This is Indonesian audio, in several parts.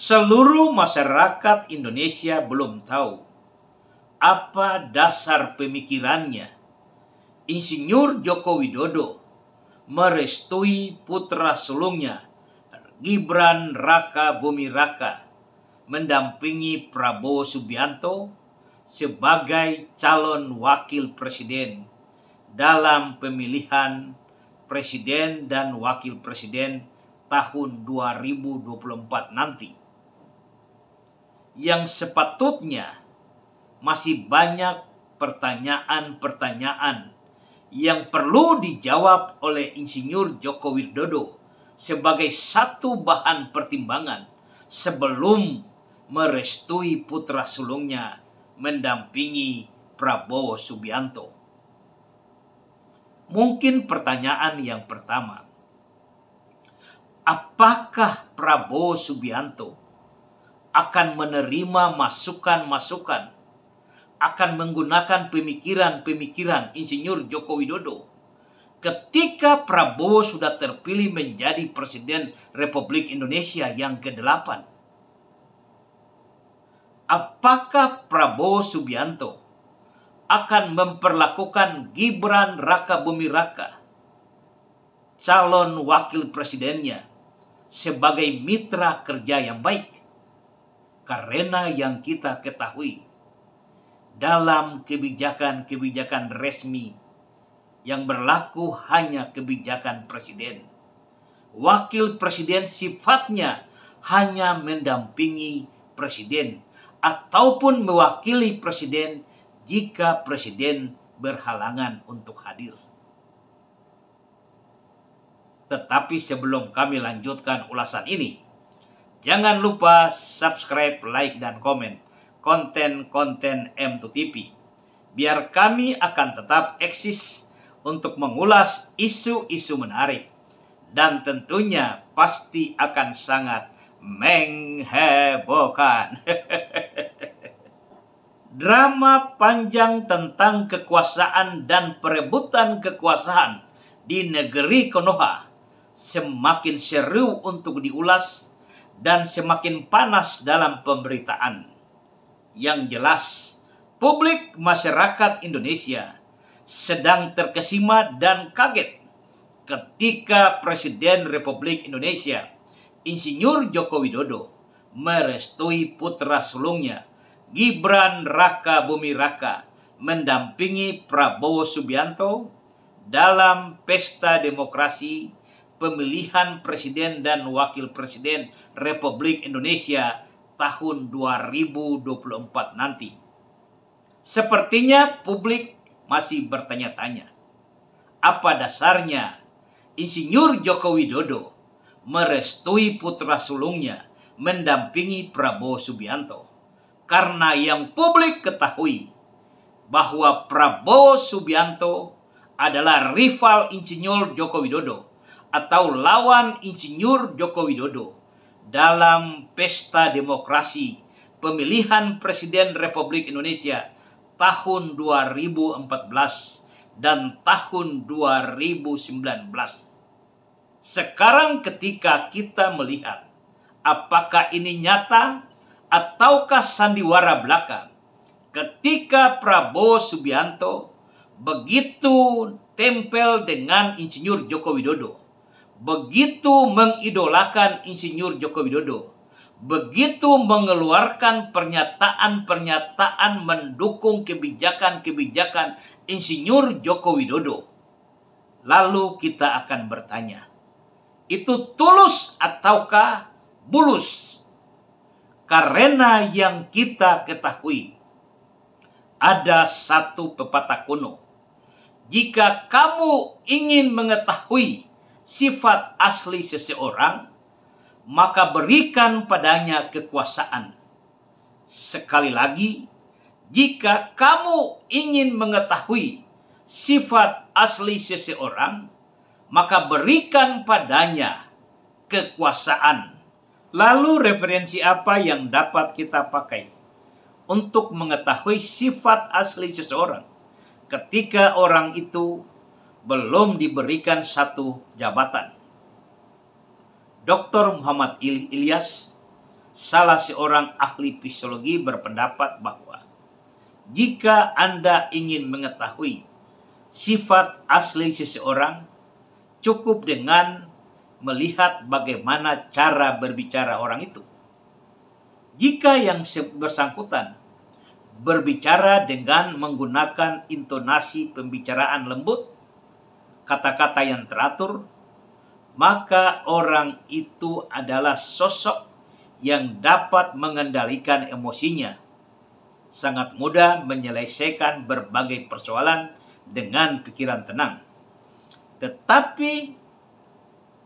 Seluruh masyarakat Indonesia belum tahu apa dasar pemikirannya Insinyur Joko Widodo merestui putra sulungnya Gibran Raka Buming Raka mendampingi Prabowo Subianto sebagai calon wakil presiden dalam pemilihan presiden dan wakil presiden tahun 2024 nanti. Yang sepatutnya masih banyak pertanyaan-pertanyaan yang perlu dijawab oleh Insinyur Joko Widodo sebagai satu bahan pertimbangan sebelum merestui putra sulungnya mendampingi Prabowo Subianto. Mungkin pertanyaan yang pertama, apakah Prabowo Subianto akan menerima masukan-masukan, akan menggunakan pemikiran-pemikiran Insinyur Joko Widodo ketika Prabowo sudah terpilih menjadi Presiden Republik Indonesia yang ke-8? Apakah Prabowo Subianto akan memperlakukan Gibran Raka Buming Raka, calon wakil presidennya, sebagai mitra kerja yang baik? Karena yang kita ketahui, dalam kebijakan-kebijakan resmi yang berlaku hanya kebijakan presiden. Wakil presiden sifatnya hanya mendampingi presiden ataupun mewakili presiden jika presiden berhalangan untuk hadir. Tetapi sebelum kami lanjutkan ulasan ini, jangan lupa subscribe, like, dan komen konten-konten M2TV. Biar kami akan tetap eksis untuk mengulas isu-isu menarik. Dan tentunya pasti akan sangat menghebohkan. Drama panjang tentang kekuasaan dan perebutan kekuasaan di negeri Konoha semakin seru untuk diulas dan semakin panas dalam pemberitaan. Yang jelas, publik masyarakat Indonesia sedang terkesima dan kaget ketika Presiden Republik Indonesia Insinyur Joko Widodo merestui putra sulungnya Gibran Raka Buming Raka mendampingi Prabowo Subianto dalam pesta demokrasi pemilihan presiden dan wakil presiden Republik Indonesia tahun 2024 nanti. Sepertinya publik masih bertanya-tanya, apa dasarnya Insinyur Joko Widodo merestui putra sulungnya mendampingi Prabowo Subianto? Karena yang publik ketahui bahwa Prabowo Subianto adalah rival Insinyur Joko Widodo atau lawan Insinyur Joko Widodo dalam pesta demokrasi pemilihan Presiden Republik Indonesia tahun 2014 dan tahun 2019. Sekarang ketika kita melihat apakah ini nyata ataukah sandiwara belaka, ketika Prabowo Subianto begitu tempel dengan Insinyur Joko Widodo, begitu mengidolakan Insinyur Joko Widodo, begitu mengeluarkan pernyataan-pernyataan mendukung kebijakan-kebijakan Insinyur Joko Widodo. Lalu kita akan bertanya, itu tulus ataukah bulus? Karena yang kita ketahui, ada satu pepatah kuno, jika kamu ingin mengetahui sifat asli seseorang, maka berikan padanya kekuasaan. Sekali lagi, jika kamu ingin mengetahui sifat asli seseorang, maka berikan padanya kekuasaan. Lalu referensi apa yang dapat kita pakai untuk mengetahui sifat asli seseorang ketika orang itu belum diberikan satu jabatan? Dr. Muhammad Ilyas salah seorang ahli psikologi berpendapat bahwa jika Anda ingin mengetahui sifat asli seseorang, cukup dengan melihat bagaimana cara berbicara orang itu. Jika yang bersangkutan berbicara dengan menggunakan intonasi pembicaraan lembut, kata-kata yang teratur, maka orang itu adalah sosok yang dapat mengendalikan emosinya, sangat mudah menyelesaikan berbagai persoalan dengan pikiran tenang. Tetapi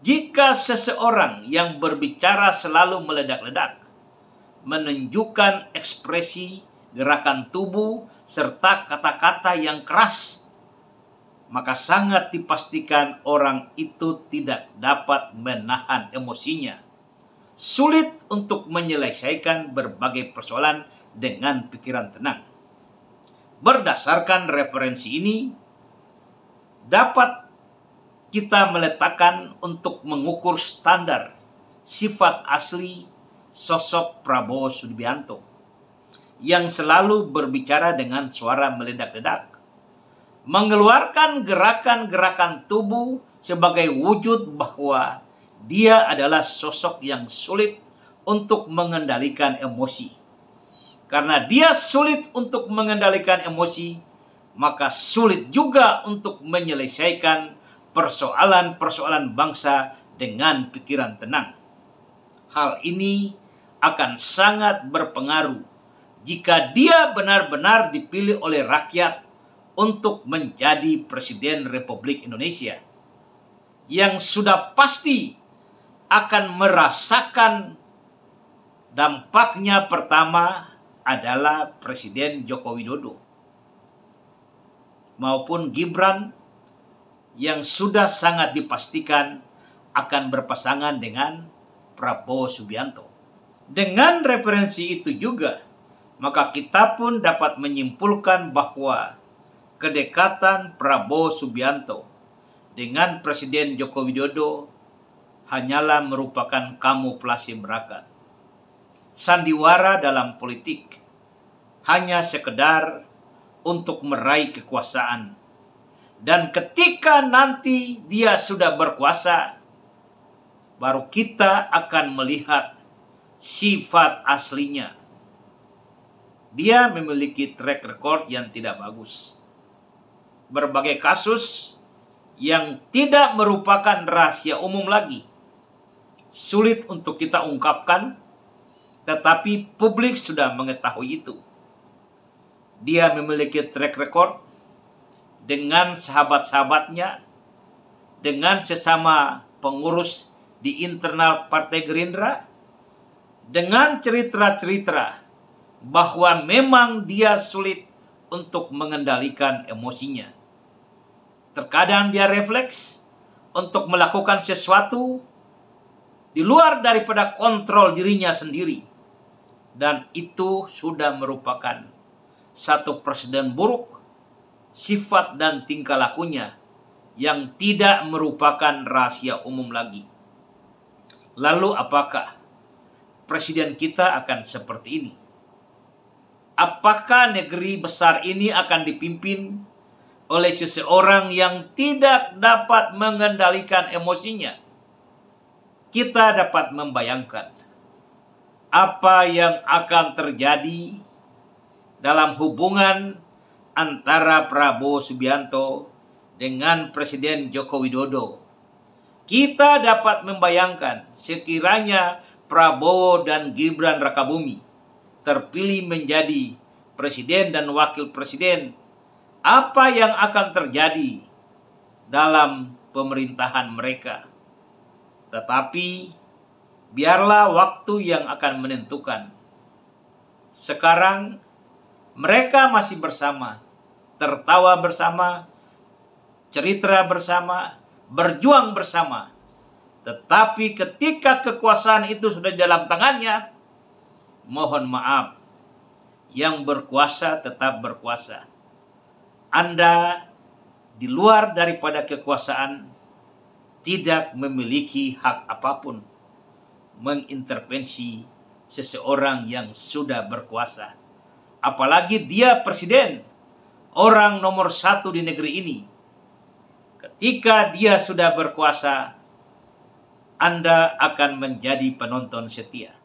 jika seseorang yang berbicara selalu meledak-ledak, menunjukkan ekspresi, gerakan tubuh, serta kata-kata yang keras, maka sangat dipastikan orang itu tidak dapat menahan emosinya. Sulit untuk menyelesaikan berbagai persoalan dengan pikiran tenang. Berdasarkan referensi ini, dapat kita meletakkan untuk mengukur standar sifat asli sosok Prabowo Subianto yang selalu berbicara dengan suara meledak-ledak, mengeluarkan gerakan-gerakan tubuh sebagai wujud bahwa dia adalah sosok yang sulit untuk mengendalikan emosi. Karena dia sulit untuk mengendalikan emosi, maka sulit juga untuk menyelesaikan persoalan-persoalan bangsa dengan pikiran tenang. Hal ini akan sangat berpengaruh jika dia benar-benar dipilih oleh rakyat untuk menjadi Presiden Republik Indonesia, yang sudah pasti akan merasakan dampaknya. Pertama adalah Presiden Joko Widodo maupun Gibran yang sudah sangat dipastikan akan berpasangan dengan Prabowo Subianto. Dengan referensi itu juga, maka kita pun dapat menyimpulkan bahwa kedekatan Prabowo Subianto dengan Presiden Joko Widodo hanyalah merupakan kamuflase belaka. Sandiwara dalam politik hanya sekedar untuk meraih kekuasaan. Dan ketika nanti dia sudah berkuasa, baru kita akan melihat sifat aslinya. Dia memiliki track record yang tidak bagus. Berbagai kasus yang tidak merupakan rahasia umum lagi, sulit untuk kita ungkapkan, tetapi publik sudah mengetahui itu. Dia memiliki track record dengan sahabat-sahabatnya, dengan sesama pengurus di internal Partai Gerindra, dengan cerita-cerita bahwa memang dia sulit untuk mengendalikan emosinya. Terkadang dia refleks untuk melakukan sesuatu di luar daripada kontrol dirinya sendiri. Dan itu sudah merupakan satu presiden buruk, sifat dan tingkah lakunya yang tidak merupakan rahasia umum lagi. Lalu apakah presiden kita akan seperti ini? Apakah negeri besar ini akan dipimpin oleh seseorang yang tidak dapat mengendalikan emosinya? Kita dapat membayangkan apa yang akan terjadi dalam hubungan antara Prabowo Subianto dengan Presiden Joko Widodo. Kita dapat membayangkan sekiranya Prabowo dan Gibran Rakabumi terpilih menjadi presiden dan wakil presiden, apa yang akan terjadi dalam pemerintahan mereka. Tetapi biarlah waktu yang akan menentukan. Sekarang mereka masih bersama, tertawa bersama, cerita bersama, berjuang bersama. Tetapi ketika kekuasaan itu sudah di dalam tangannya, mohon maaf, yang berkuasa tetap berkuasa. Anda di luar daripada kekuasaan tidak memiliki hak apapun mengintervensi seseorang yang sudah berkuasa. Apalagi dia presiden, orang nomor satu di negeri ini. Ketika dia sudah berkuasa, Anda akan menjadi penonton setia.